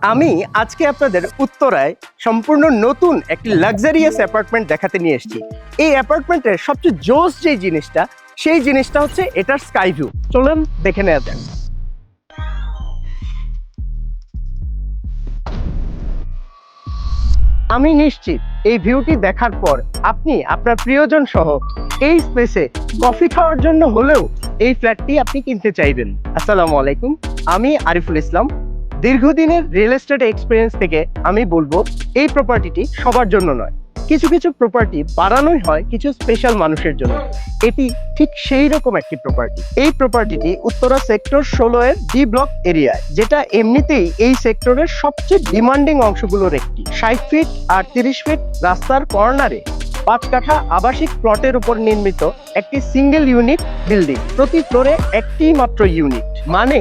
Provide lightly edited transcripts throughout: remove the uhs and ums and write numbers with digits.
আমি আজকে আপনাদের উত্তরায় সম্পূর্ণ নতুন একটি লাক্সারিয়াস অ্যাপার্টমেন্ট দেখাতে নিয়ে এসেছি। এই অ্যাপার্টমেন্টের সবচেয়ে জোস যে জিনিসটা, সেই জিনিসটা হচ্ছে এটার স্কাই ভিউ। চলুন দেখে নেওয়া যাক। আমি নিশ্চিত এই ভিউটি দেখার পর আপনি আপনার প্রিয়জন সহ এই স্পেসে কফি খাওয়ার জন্য হলেও এই ফ্ল্যাটটি আপনি কিনতে চাইবেন। আসসালামু আলাইকুম, আমি আরিফুল ইসলাম। দীর্ঘদিনের রিয়েল এস্টেট এক্সপিরিয়েন্স থেকে আমি বলবো, এই প্রপার্টিটি সবার জন্য নয়। কিছু কিছু প্রপার্টি বানানোই হয় কিছু স্পেশাল মানুষের জন্য। এটি ঠিক সেই রকম একটি প্রপার্টি। এই প্রপার্টিটি উত্তরা সেক্টর 16 এর ডি ব্লক এরিয়ায়, যেটা এমনিতেই এই সেক্টরের সবচেয়ে ডিমান্ডিং অংশগুলোর একটি। 60 ফিট আর 30 ফিট রাস্তার কর্নারে 5 কাঠা আবাসিক প্লটের উপর নির্মিত একটি সিঙ্গেল ইউনিট বিল্ডিং। প্রতি ফ্লোরে একটি মাত্র ইউনিট, মানে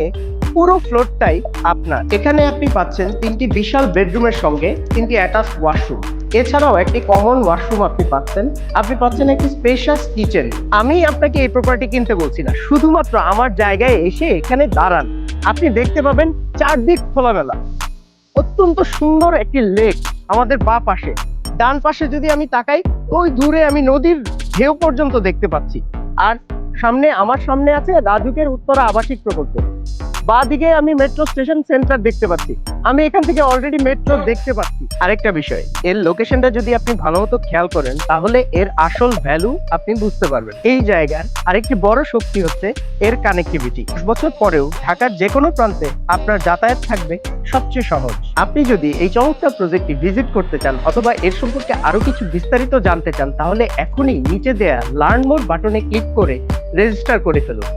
পুরো ফ্লোরটাই আপনার। এখানে আপনি পাচ্ছেন 3টি বিশাল বেডরুমের সঙ্গে 3টি অ্যাটাচ ওয়াশরুম। এছাড়াও একটি কমন ওয়াশরুম আপনি পাচ্ছেন একটি স্পেশাস কিচেন। আমি আপনাকে এই প্রপার্টি কিনতে বলছি না, শুধুমাত্র আমার জায়গায় এসে এখানে দাঁড়ান, আপনি দেখতে পাবেন চারদিক খোলামেলা। অত্যন্ত সুন্দর একটি লেক আমাদের বাঁ পাশে। ডান পাশে যদি আমি তাকাই, ওই দূরে আমি নদীর ঢেউ পর্যন্ত দেখতে পাচ্ছি। আর আমার সামনে আছে রাজুকের উত্তরা আবাসিক প্রকল্প। বাঁ দিকে আমি মেট্রো স্টেশন সেন্টার দেখতে পাচ্ছি। আমি এখান থেকে অলরেডি মেট্রো দেখতে পাচ্ছি। আরেকটা বিষয়, এর লোকেশনটা যদি আপনি ভালো মতো খেয়াল করেন, তাহলে এর আসল ভ্যালু আপনি বুঝতে পারবেন। এই জায়গার আরেকটি বড় শক্তি হচ্ছে এর কানেক্টিভিটি। 10 বছর পরেও ঢাকার যে কোনো প্রান্তে আপনার যাতায়াত থাকবে সবচেয়ে সহজ। আপনি যদি এই চমৎকার প্রজেক্টটি ভিজিট করতে চান অথবা এর সম্পর্কে আরো কিছু বিস্তারিত জানতে চান, তাহলে এখনই নিচে দেয়া লার্ন মোর বাটনে ক্লিক করে রেজিস্টার করে ফেলুন।